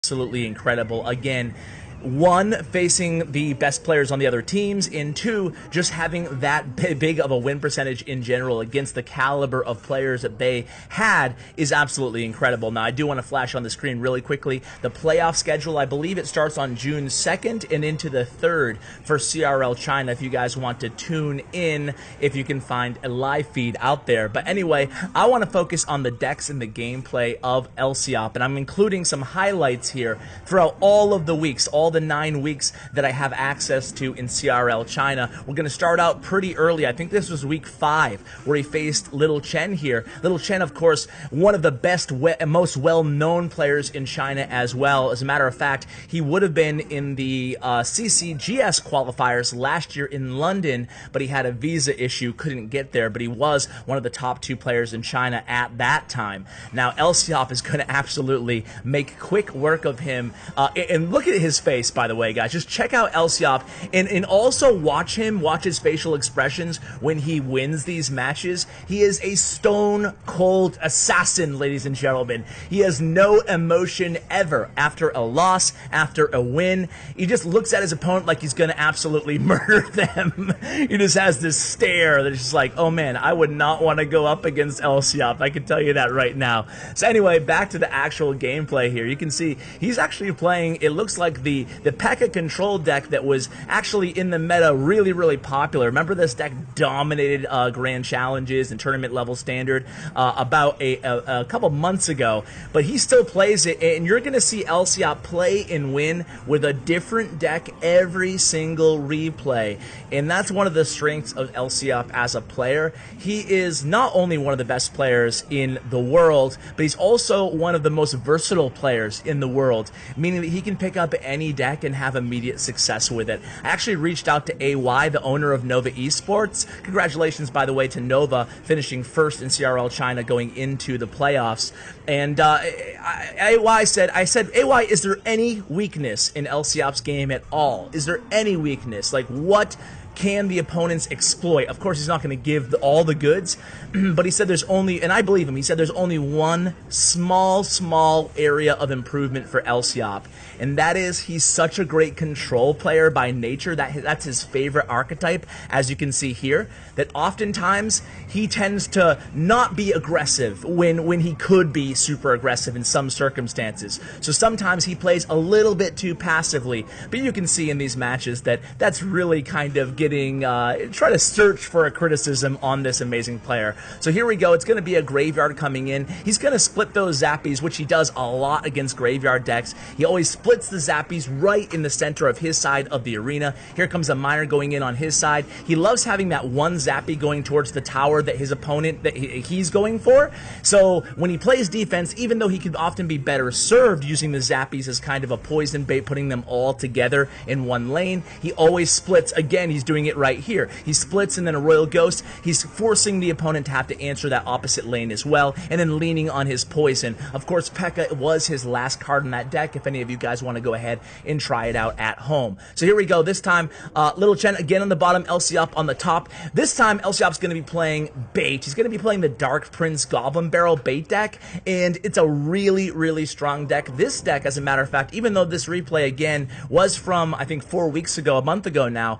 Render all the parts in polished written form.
absolutely incredible. Again, one, facing the best players on the other teams, and two, just having that big of a win percentage in general against the caliber of players that they had is absolutely incredible. Now, I do want to flash on the screen really quickly the playoff schedule. I believe it starts on June 2nd and into the 3rd for CRL China if you guys want to tune in, if you can find a live feed out there. But anyway, I want to focus on the decks and the gameplay of Lciop, and I'm including some highlights here throughout all of the weeks, all the 9 weeks that I have access to in CRL China. We're going to start out pretty early. I think this was week 5 where he faced Little Chen here. Little Chen, of course, one of the best and most well-known players in China as well. As a matter of fact, he would have been in the CCGS qualifiers last year in London, but he had a visa issue, couldn't get there, but he was one of the top 2 players in China at that time. Now, Lciop is going to absolutely make quick work of him. And look at his face, by the way, guys. Just check out Lciop and also watch his facial expressions when he wins these matches. He is a stone cold assassin, ladies and gentlemen. He has no emotion ever after a loss, after a win. He just looks at his opponent like he's going to absolutely murder them. He just has this stare that's just like, oh man, I would not want to go up against Lciop. I can tell you that right now. So anyway, back to the actual gameplay here. You can see he's actually playing, it looks like the P.E.K.K.A control deck that was actually in the meta really popular. Remember, this deck dominated grand challenges and tournament level standard about a couple months ago, but he still plays it, and you're going to see Lciop play and win with a different deck every single replay, and that's one of the strengths of Lciop as a player. He is not only one of the best players in the world, but he's also one of the most versatile players in the world, meaning that he can pick up any deck and have immediate success with it. I actually reached out to AY, the owner of Nova Esports. Congratulations, by the way, to Nova finishing first in CRL China going into the playoffs. And AY said, AY, is there any weakness in Lciop's game at all? Is there any weakness? Like, what can the opponents exploit? Of course, he's not going to give all the goods, but he said there's only, and I believe him, he said there's only one small area of improvement for Lciop, and that is he's such a great control player by nature. That's his favorite archetype, as you can see here, that oftentimes he tends to not be aggressive when he could be super aggressive in some circumstances. So sometimes he plays a little bit too passively, but you can see in these matches that that's really kind of getting, try to search for a criticism on this amazing player. So here we go. It's going to be a graveyard coming in. He's going to split those zappies, which he does a lot against graveyard decks. He always splits the zappies right in the center of his side of the arena. Here comes a miner going in on his side. He loves having that one zappy going towards the tower that his opponent, that he's going for. So when he plays defense, even though he could often be better served using the zappies as kind of a poison bait, putting them all together in one lane, he always splits. Again, he's doing it right here. He splits and then a Royal Ghost. He's forcing the opponent to have to answer that opposite lane as well, and then leaning on his poison. Of course, P.E.K.K.A was his last card in that deck, if any of you guys want to go ahead and try it out at home. So here we go. This time, Little Chen again on the bottom, Lciop on the top. This time, Lciop's going to be playing bait. He's going to be playing the Dark Prince Goblin Barrel bait deck, and it's a really strong deck. This deck, as a matter of fact, even though this replay, again, was from, I think, 4 weeks ago, a month ago now,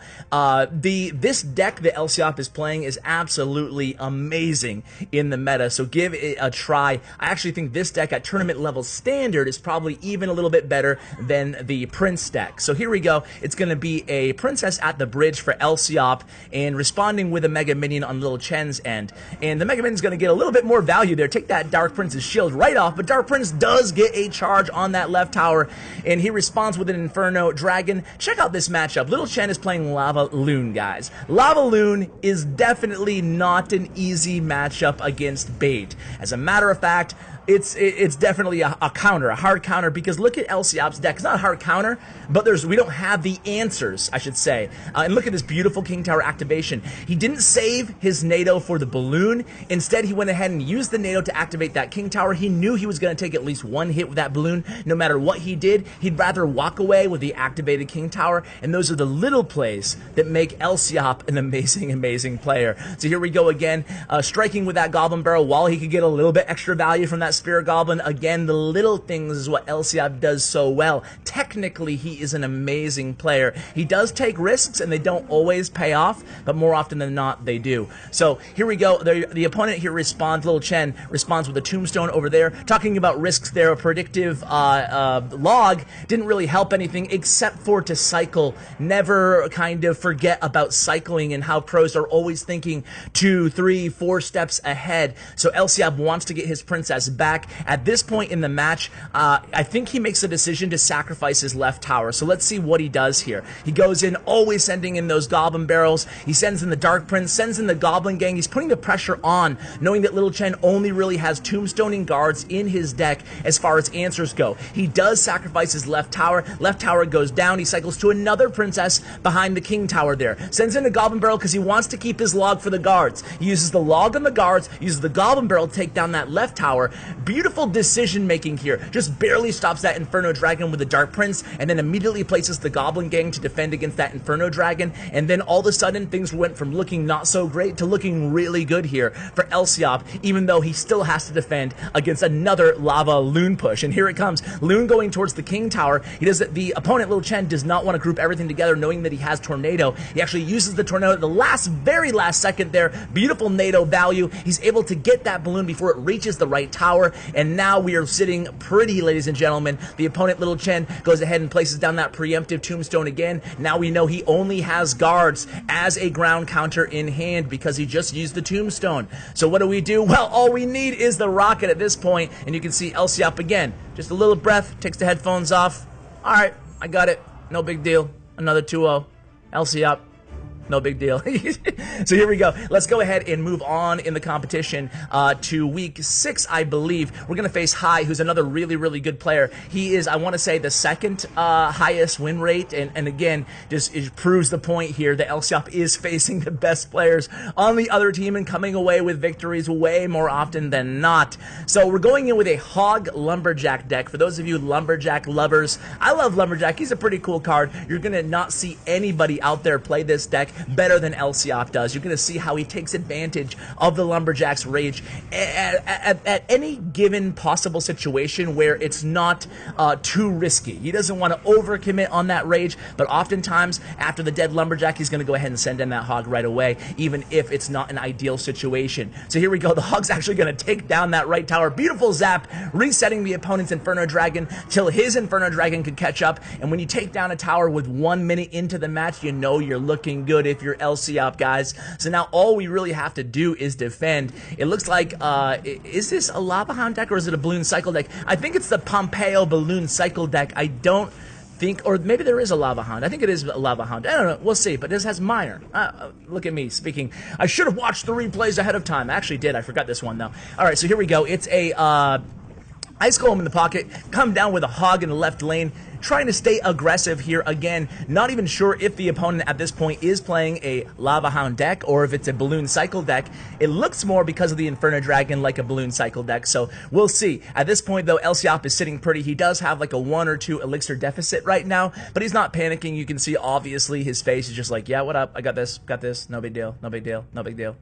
this deck that Lciop is playing is absolutely amazing in the meta, so give it a try. I actually think this deck at tournament level standard is probably even a little bit better than the Prince deck. So here we go. It's going to be a Princess at the Bridge for Lciop, and responding with a Mega Minion on Little Chen's end. And the Mega Minion's going to get a little bit more value there. Take that Dark Prince's shield right off, but Dark Prince does get a charge on that left tower, and he responds with an Inferno Dragon. Check out this matchup. Little Chen is playing Lava Loon, guys. Lava Loon is definitely not an easy matchup against bait. As a matter of fact, it's definitely a counter, a hard counter, because look at Lciop's deck. It's not a hard counter, but we don't have the answers, I should say. And look at this beautiful King Tower activation. He didn't save his NATO for the balloon. Instead, he went ahead and used the NATO to activate that King Tower. He knew he was going to take at least one hit with that balloon. No matter what he did, he'd rather walk away with the activated King Tower, and those are the little plays that make Lciop an amazing player. So here we go again, striking with that Goblin Barrel while he could get a little bit extra value from that Spear Goblin. Again, the little things is what Elsiop does so well. Technically, he is an amazing player. He does take risks, and they don't always pay off, but more often than not, they do. So here we go. The opponent here responds, Little Chen responds with a Tombstone over there. Talking about risks there, a predictive log didn't really help anything except for to cycle. Never kind of forget about cycling and how pros are always thinking 2, 3, 4 steps ahead. So Elsiop wants to get his princess back. At this point in the match, I think he makes a decision to sacrifice his left tower. So let's see what he does here. He goes in, always sending in those Goblin Barrels. He sends in the Dark Prince, sends in the Goblin Gang. He's putting the pressure on, knowing that Little Chen only really has Tombstoning guards in his deck as far as answers go. He does sacrifice his left tower. Left tower goes down. He cycles to another princess behind the King Tower there. Sends in a Goblin Barrel because he wants to keep his log for the guards. He uses the log on the guards, uses the Goblin Barrel to take down that left tower. Beautiful decision making here. Just barely stops that Inferno Dragon with the Dark Prince, and then immediately places the Goblin Gang to defend against that Inferno Dragon. And then all of a sudden, things went from looking not so great to looking really good here for Elsiop, even though he still has to defend against another Lava Loon push. And here it comes. Loon going towards the King Tower. The opponent, Little Chen, does not want to group everything together, knowing that he has Tornado. He actually uses the Tornado at the very last second there. Beautiful NATO value. He's able to get that balloon before it reaches the right tower. And now we are sitting pretty, ladies and gentlemen. The opponent, Little Chen, goes ahead and places down that preemptive Tombstone again. Now we know he only has guards as a ground counter in hand because he just used the Tombstone. So what do? Well, all we need is the rocket at this point, and you can see Elsiop again. Just a little breath, takes the headphones off. All right, I got it. No big deal. Another 2-0. Elsiop. No big deal. So here we go. Let's go ahead and move on in the competition to week 6, I believe. We're going to face Hai, who's another really, really good player. He is, I want to say, the second highest win rate. And again, just it proves the point here that Elsiop is facing the best players on the other team and coming away with victories way more often than not. So we're going in with a Hog Lumberjack deck. For those of you Lumberjack lovers, I love Lumberjack. He's a pretty cool card. You're going to not see anybody out there play this deck better than Elsiop does. You're going to see how he takes advantage of the Lumberjack's rage at any given possible situation where it's not too risky. He doesn't want to overcommit on that rage, but oftentimes after the dead Lumberjack, he's going to go ahead and send in that Hog right away, even if it's not an ideal situation. So here we go. The Hog's actually going to take down that right tower. Beautiful zap, resetting the opponent's Inferno Dragon till his Inferno Dragon could catch up. And when you take down a tower with 1 minute into the match, you know you're looking good if you're Elsiop, guys. So now all we really have to do is defend. It looks like, is this a Lava Hound deck or is it a Balloon Cycle deck? I think it's the Pompeo Balloon Cycle deck. I don't think, or maybe there is a Lava Hound. I think it is a Lava Hound. I don't know. We'll see. But this has Miner. Look at me speaking. I should have watched the replays ahead of time. I actually did. I forgot this one, though. All right, so here we go. It's a Ice Golem in the pocket. Come down with a Hog in the left lane. Trying to stay aggressive here again. Not even sure if the opponent at this point is playing a Lava Hound deck or if it's a Balloon Cycle deck. It looks more, because of the Inferno Dragon, like a Balloon Cycle deck, so we'll see. At this point, though, Elsiop is sitting pretty. He does have like a 1 or 2 elixir deficit right now, but he's not panicking. You can see, obviously, his face is just like, yeah, what up? I got this, no big deal, no big deal, no big deal.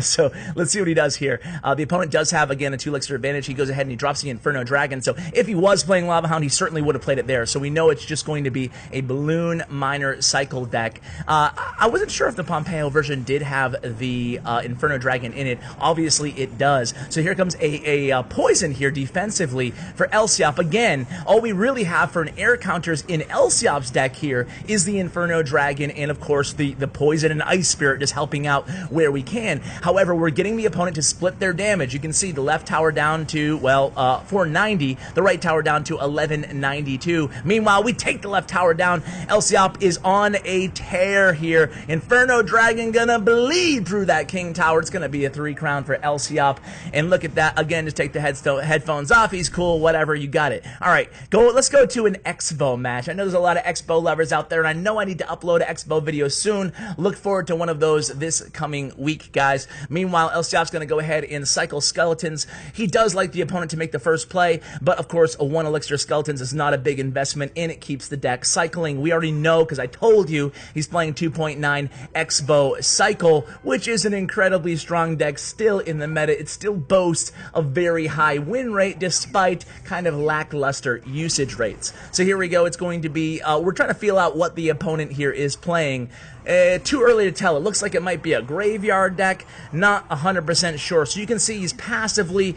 So let's see what he does here. The opponent does have, again, a 2 elixir advantage. He goes ahead and he drops the Inferno Dragon, so if he was playing Lava Hound, he certainly would have played it there. So we know it's just going to be a Balloon Miner Cycle deck. I wasn't sure if the Pompeo version did have the Inferno Dragon in it. Obviously, it does. So here comes a poison here defensively for Elsiop. Again, all we really have for an air counters in Elsiop's deck here is the Inferno Dragon and, of course, the poison and Ice Spirit just helping out where we can. However, we're getting the opponent to split their damage. You can see the left tower down to, well, 490, the right tower down to 1192. Meanwhile, we take the left tower down. Elsiop is on a tear here. Inferno Dragon gonna bleed through that King Tower. It's gonna be a 3 crown for Elsiop. And look at that. Again, just take the headphones off. He's cool. Whatever. You got it. All right. Let's go to an Expo match. I know there's a lot of Expo lovers out there, and I know I need to upload an Expo video soon. Look forward to one of those this coming week, guys. Meanwhile, Elsiop's gonna go ahead and cycle Skeletons. He does like the opponent to make the first play, but of course, a 1 elixir Skeletons is not a big investment investment, and it keeps the deck cycling. We already know, because I told you, he's playing 2.9 X-Bow Cycle, which is an incredibly strong deck still in the meta. It still boasts a very high win rate despite kind of lackluster usage rates. So here we go. It's going to be, we're trying to feel out what the opponent here is playing. Too early to tell. It looks like it might be a graveyard deck. Not 100% sure. So you can see he's passively,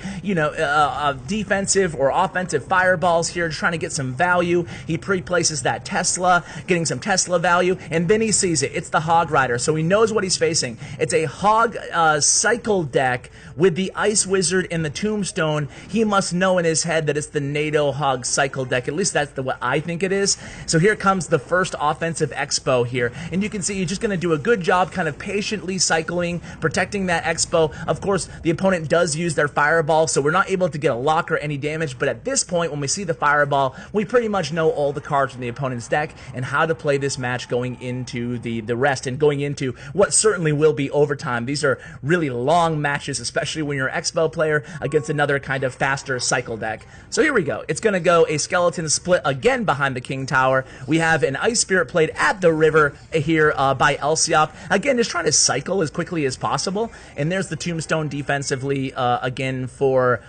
defensive or offensive fireballs here, just trying to get some value. He pre-places that Tesla, getting some Tesla value, and then he sees it. It's the Hog Rider, so he knows what he's facing. It's a Hog Cycle deck with the Ice Wizard and the Tombstone. He must know in his head that it's the NATO Hog Cycle deck. At least that's what I think it is. So here comes the first offensive X-Bow here, and you can see he's just going to do a good job kind of patiently cycling, protecting that X-Bow. Of course, the opponent does use their Fireball, so we're not able to get a lock or any damage, but at this point, when we see the Fireball, we pretty much know all the cards from the opponent's deck and how to play this match going into the rest and going into what certainly will be overtime. These are really long matches, especially when you're an X-Bow player against another kind of faster cycle deck. So here we go. It's going to go a Skeleton split again behind the King Tower. We have an Ice Spirit played at the river here by Elsiop. Again, just trying to cycle as quickly as possible. And there's the Tombstone defensively again for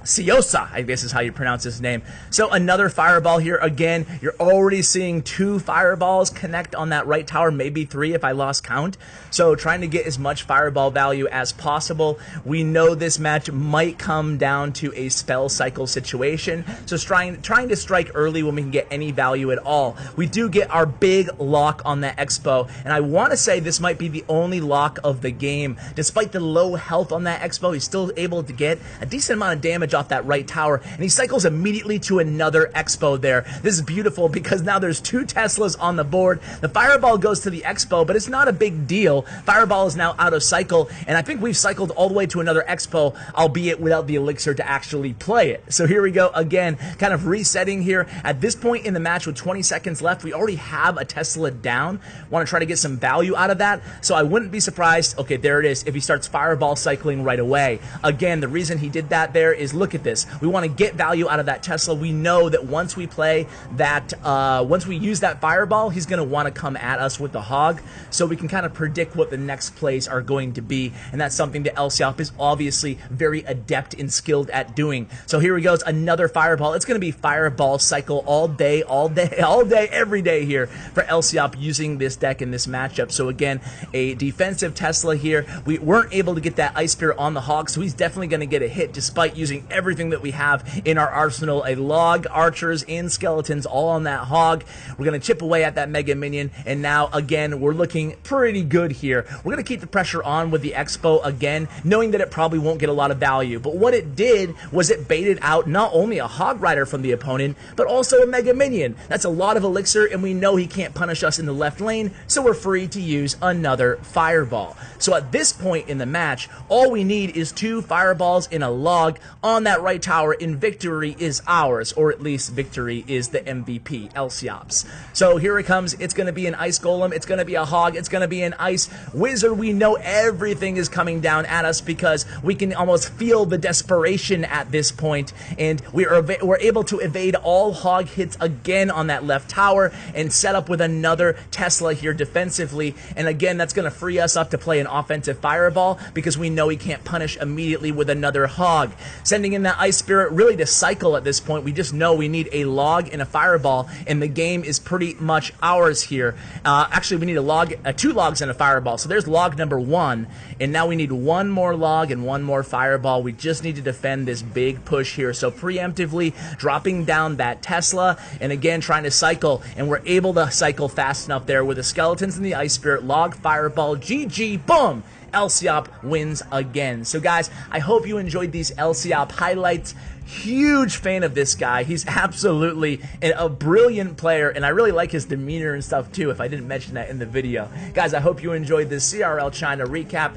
Siosa, I guess is how you pronounce his name. So another Fireball here. Again, you're already seeing 2 Fireballs connect on that right tower, maybe 3 if I lost count. So trying to get as much Fireball value as possible. We know this match might come down to a spell cycle situation. So trying to strike early when we can get any value at all. We do get our big lock on that X-Bow, and I want to say this might be the only lock of the game. Despite the low health on that X-Bow, he's still able to get a decent amount of damage off that right tower, and he cycles immediately to another X-Bow there. This is beautiful because now there's 2 Teslas on the board. The Fireball goes to the X-Bow, but it's not a big deal. Fireball is now out of cycle, and I think we've cycled all the way to another X-Bow, albeit without the elixir to actually play it. So here we go again, kind of resetting here. At this point in the match with 20 seconds left, we already have a Tesla down. Want to try to get some value out of that, so I wouldn't be surprised, okay, there it is, if he starts Fireball cycling right away. Again, the reason he did that there is, look at this. We want to get value out of that Tesla. We know that once we play that, once we use that Fireball, he's going to want to come at us with the Hog, so we can kind of predict what the next plays are going to be, and that's something that Elsiop is obviously very adept and skilled at doing. So here he goes, another Fireball. It's going to be Fireball cycle all day, every day here for Elsiop using this deck in this matchup. So again, a defensive Tesla here. We weren't able to get that Ice Spirit on the Hog, so he's definitely going to get a hit despite using everything that we have in our arsenal. A Log, Archers, and Skeletons all on that Hog. We're going to chip away at that Mega Minion, and now again, we're looking pretty good here. We're going to keep the pressure on with the X-Bow again, knowing that it probably won't get a lot of value, but what it did was it baited out not only a Hog Rider from the opponent, but also a Mega Minion. That's a lot of elixir, and we know he can't punish us in the left lane, so we're free to use another Fireball. So at this point in the match, all we need is 2 Fireballs in a Log on that right tower, and victory is ours, or at least victory is the MVP, Elsiop's. So here it comes. It's going to be an Ice Golem, it's going to be a Hog, it's going to be an Ice Wizard. We know everything is coming down at us because we can almost feel the desperation at this point, and we're able to evade all Hog hits again on that left tower and set up with another Tesla here defensively, and again, that's going to free us up to play an offensive Fireball because we know he can't punish immediately with another Hog. Sending in that Ice Spirit really to cycle at this point. We just know we need a Log and a Fireball, and the game is pretty much ours here. Actually, we need a Log, 2 Logs and a Fireball. So there's Log number 1, and now we need 1 more Log and 1 more Fireball. We just need to defend this big push here. So preemptively dropping down that Tesla, and again trying to cycle, and we're able to cycle fast enough there with the Skeletons and the Ice Spirit. Log, Fireball, GG, boom! Elsiop wins again. So guys, I hope you enjoyed these Elsiop highlights. Huge fan of this guy. He's absolutely a brilliant player, and I really like his demeanor and stuff too, if I didn't mention that in the video. Guys, I hope you enjoyed this CRL China recap.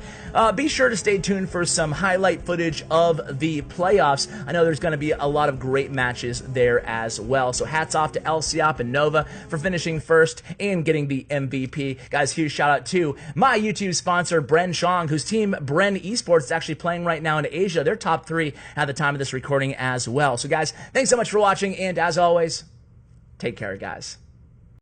Be sure to stay tuned for some highlight footage of the playoffs. I know there's going to be a lot of great matches there as well. So hats off to Elsiop and Nova for finishing first and getting the MVP. Guys, huge shout out to my YouTube sponsor, Bren Chong, whose team, Bren Esports, is actually playing right now in Asia. They're top 3 at the time of this recording as well. So guys, thanks so much for watching, and as always, Take care, guys.